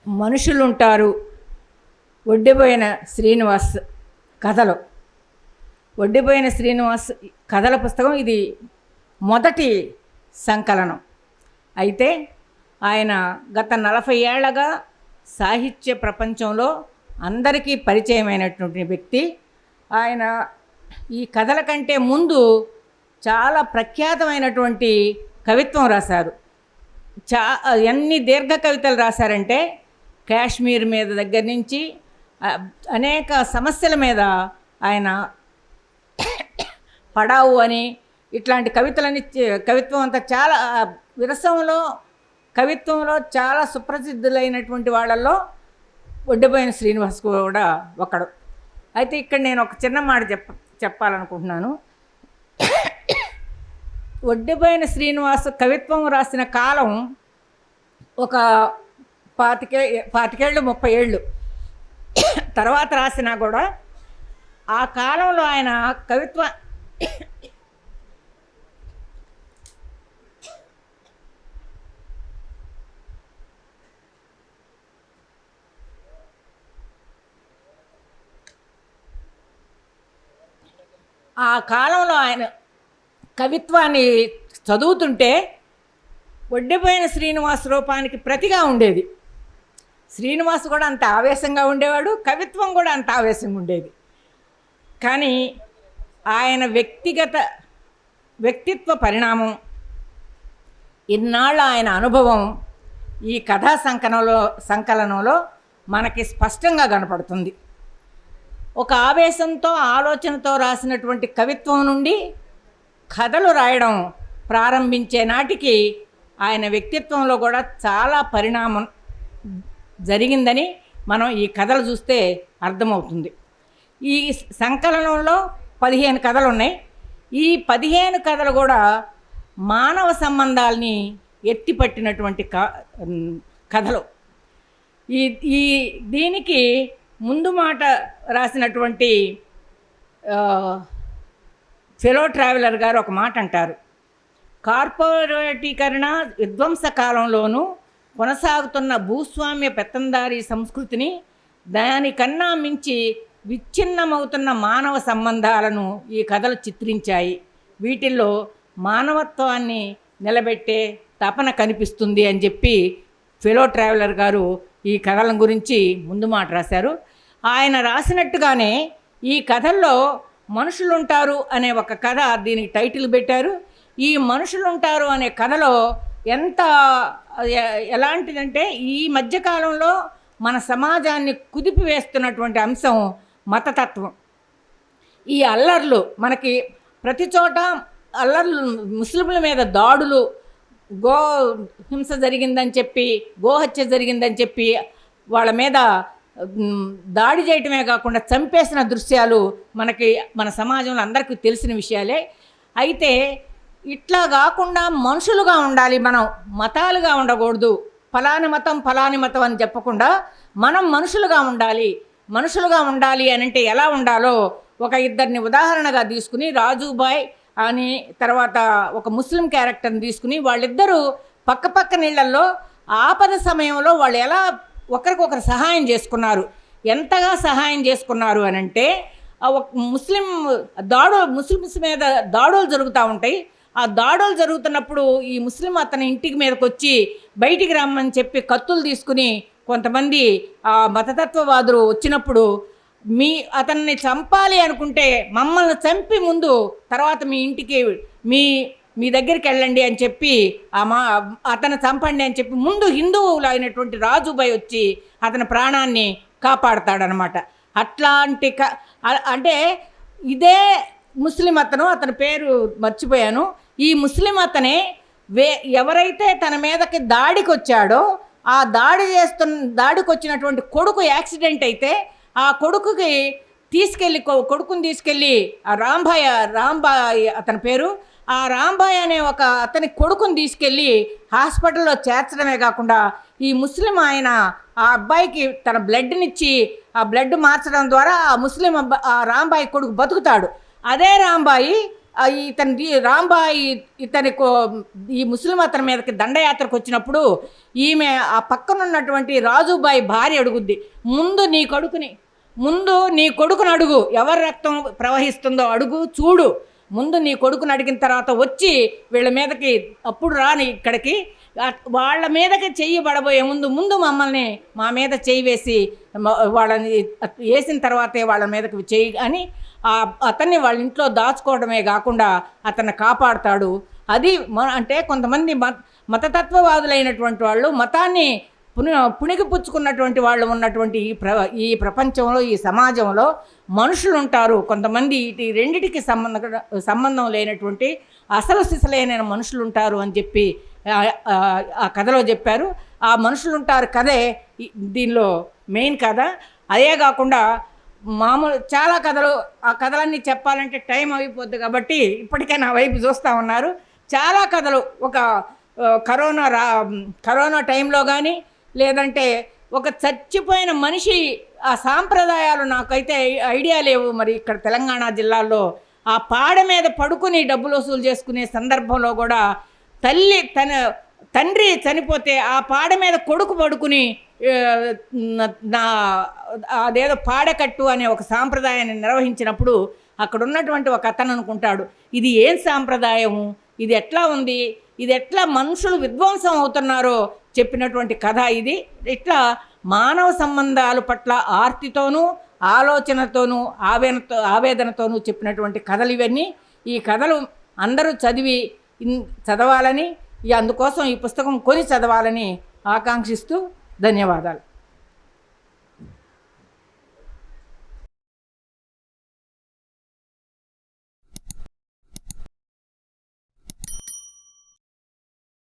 మనుషులుంటారు ఒడ్డిపోయిన శ్రీనివాస్ కథలు. ఒడ్డిపోయిన శ్రీనివాస్ కథల పుస్తకం ఇది మొదటి సంకలనం. అయితే ఆయన గత 40 ఏళ్లగా సాహిత్య ప్రపంచంలో అందరికీ పరిచయమైనటువంటి వ్యక్తి. ఆయన ఈ కథల కంటే ముందు చాలా ప్రఖ్యాతమైనటువంటి కవిత్వం రాశారు. ఎన్ని దీర్ఘ కవితలు రాశారంటే కాశ్మీర్ మీద దగ్గర నుంచి అనేక సమస్యల మీద ఆయన పడావు అని ఇట్లాంటి కవితలని కవిత్వం అంతా చాలా విరసంలో కవిత్వంలో చాలా సుప్రసిద్ధులైనటువంటి వాళ్ళల్లో ఒడ్డిపోయిన శ్రీనివాస్ కూడా ఒకడు. అయితే ఇక్కడ నేను ఒక చిన్న మాట చెప్పాలనుకుంటున్నాను. ఒడ్డిపోయిన శ్రీనివాస్ కవిత్వం రాసిన కాలం ఒక 25 ఏళ్ళు 30 ఏళ్ళు తర్వాత రాసినా కూడా ఆ కాలంలో ఆయన కవిత్వ ఆయన కవిత్వాన్ని చదువుతుంటే ఒడ్డిపోయిన శ్రీనివాస్ రూపానికి ప్రతిగా ఉండేది. శ్రీనివాస్ కూడా అంత ఆవేశంగా ఉండేవాడు, కవిత్వం కూడా అంత ఆవేశంగా ఉండేది. కానీ ఆయన వ్యక్తిత్వ పరిణామం, ఇన్నాళ్ళ ఆయన అనుభవం ఈ కథా సంకలనంలో మనకి స్పష్టంగా కనపడుతుంది. ఒక ఆవేశంతో ఆలోచనతో రాసినటువంటి కవిత్వం నుండి కథలు రాయడం ప్రారంభించే నాటికి ఆయన వ్యక్తిత్వంలో కూడా చాలా పరిణామం జరిగిందని మనం ఈ కథలు చూస్తే అర్థమవుతుంది. ఈ సంకలనంలో 15 కథలు ఉన్నాయి. ఈ 15 కథలు కూడా మానవ సంబంధాలని ఎత్తిపట్టినటువంటి కథలు. దీనికి ముందు మాట రాసినటువంటి ఫెలో ట్రావెలర్ గారు ఒక మాట అంటారు. కార్పొరేటీకరణ విధ్వంస కాలంలోనూ కొనసాగుతున్న భూస్వామ్య పెత్తందారీ సంస్కృతిని, దానికన్నా మించి విచ్ఛిన్నమవుతున్న మానవ సంబంధాలను ఈ కథలు చిత్రించాయి. వీటిల్లో మానవత్వాన్ని నిలబెట్టే తపన కనిపిస్తుంది అని చెప్పి ఫెలో ట్రావెలర్ గారు ఈ కథల గురించి ముందు మాట రాశారు. ఆయన రాసినట్టుగానే ఈ కథల్లో మనుషులుంటారు అనే ఒక కథ దీనికి టైటిల్ పెట్టారు. ఈ మనుషులుంటారు అనే కథలో ఎలాంటిదంటే ఈ మధ్యకాలంలో మన సమాజాన్ని కుదిపివేస్తున్నటువంటి అంశం మతతత్వం. ఈ అల్లర్లు మనకి ప్రతి చోట అల్లర్లు, ముస్లింల మీద దాడులు, గో హింస జరిగిందని చెప్పి, గోహత్య జరిగిందని చెప్పి వాళ్ళ మీద దాడి చేయటమే కాకుండా చంపేసిన దృశ్యాలు మనకి మన సమాజంలో అందరికీ తెలిసిన విషయాలే. అయితే ఇట్లా కాకుండా మనుషులుగా ఉండాలి మనం, మతాలుగా ఉండకూడదు. ఫలాని మతం అని చెప్పకుండా మనం మనుషులుగా ఉండాలి అని అంటే ఎలా ఉండాలో ఒక ఇద్దరిని ఉదాహరణగా తీసుకుని, రాజుబాయ్ అని తర్వాత ఒక ముస్లిం క్యారెక్టర్ని తీసుకుని వాళ్ళిద్దరూ పక్క నీళ్ళల్లో ఆపద సమయంలో వాళ్ళు ఎలా ఒకరికొకరు సహాయం చేసుకున్నారు, ఎంతగా సహాయం చేసుకున్నారు అని అంటే ముస్లిమ్స్ మీద దాడులు జరుగుతూ ఉంటాయి. ఆ దాడులు జరుగుతున్నప్పుడు ఈ ముస్లిం అతని ఇంటికి మీదకి వచ్చి బయటికి రమ్మని చెప్పి కత్తులు తీసుకుని కొంతమంది మతతత్వవాదులు వచ్చినప్పుడు అతన్ని చంపాలి అనుకుంటే మమ్మల్ని చంపి ముందు తర్వాత మీ ఇంటికి మీ దగ్గరికి వెళ్ళండి అని చెప్పి అతను చంపండి అని చెప్పి ముందు హిందువులు అయినటువంటి రాజుబాయ్ వచ్చి అతని ప్రాణాన్ని కాపాడతాడనమాట. అట్లాంటి అంటే ఇదే ముస్లిం అతని పేరు మర్చిపోయాను. ఈ ముస్లిం అతనే ఎవరైతే తన మీదకి దాడికి వచ్చాడో ఆ దాడికి వచ్చినటువంటి కొడుకు యాక్సిడెంట్ అయితే ఆ కొడుకుని తీసుకెళ్ళి ఆ రాంబాయ్ అతని పేరు, ఆ రాంబాయ్ అనే ఒక అతని కొడుకుని తీసుకెళ్ళి హాస్పిటల్లో చేర్చడమే కాకుండా ఈ ముస్లిం ఆయన ఆ అబ్బాయికి తన బ్లడ్నిచ్చి ఆ బ్లడ్ మార్చడం ద్వారా ఆ రాంబాయి కొడుకు బతుకుతాడు. అదే రాంబాయి ఇతని రాంబాయి ఈ ముస్లిం అతని మీదకి దండయాత్రకు వచ్చినప్పుడు ఈమె ఆ పక్కనున్నటువంటి రాజుబాయి భార్య అడుగుద్ది, ముందు నీ కొడుకుని అడుగు, ఎవరి రక్తం ప్రవహిస్తుందో అడుగు చూడు, ముందు నీ కొడుకుని అడిగిన తర్వాత వచ్చి వీళ్ళ మీదకి అప్పుడు రాని ఇక్కడికి, వాళ్ళ మీదకి చెయ్యి పడబోయే ముందు మా మీద చెయ్యి వేసి వాళ్ళని వేసిన తర్వాతే వాళ్ళ మీదకి చెయ్యి అని అతన్ని వాళ్ళ ఇంట్లో దాచుకోవడమే కాకుండా అతన్ని కాపాడుతాడు. అది అంటే కొంతమంది మతతత్వవాదులైనటువంటి వాళ్ళు మతాన్ని పుణికిపుచ్చుకున్నటువంటి వాళ్ళు ఉన్నటువంటి ఈ ప్రపంచంలో, ఈ సమాజంలో మనుషులు ఉంటారు. కొంతమంది ఈ రెండిటికి సంబంధం లేనటువంటి అసలు సిసలైన మనుషులు ఉంటారు అని చెప్పి ఆ కథలో చెప్పారు. ఆ మనుషులు ఉంటారు కథే దీనిలో మెయిన్ కథ. అదే కాకుండా మామూలు చాలా కథలు, ఆ కథలన్నీ చెప్పాలంటే టైం అయిపోద్ది కాబట్టి ఇప్పటికే నా వైపు చూస్తూ ఉన్నారు. చాలా కథలు ఒక కరోనా టైంలో కానీ, లేదంటే ఒక చచ్చిపోయిన మనిషి ఆ సాంప్రదాయాలు నాకైతే ఐడియా లేవు. మరి ఇక్కడ తెలంగాణ జిల్లాల్లో ఆ పాడ మీద పడుకుని డబ్బులు వసూలు చేసుకునే సందర్భంలో కూడా తండ్రి చనిపోతే ఆ పాడ మీద కొడుకు పడుకుని అదేదో పాడకట్టు అనే ఒక సాంప్రదాయాన్ని నిర్వహించినప్పుడు అక్కడ ఉన్నటువంటి ఒక అతను అనుకుంటాడు, ఇది ఏం సాంప్రదాయము, ఇది ఎట్లా ఉంది, ఇది ఎట్లా మనుషులు విధ్వంసం అవుతున్నారో చెప్పినటువంటి కథ ఇది. ఇట్లా మానవ సంబంధాల పట్ల ఆర్తితోనూ ఆలోచనతోనూ ఆవేదనతోనూ చెప్పినటువంటి కథలు ఇవన్నీ. ఈ కథలు అందరూ చదవాలని, అందుకోసం ఈ పుస్తకం కొని చదవాలని ఆకాంక్షిస్తూ ధన్యవాదాలు.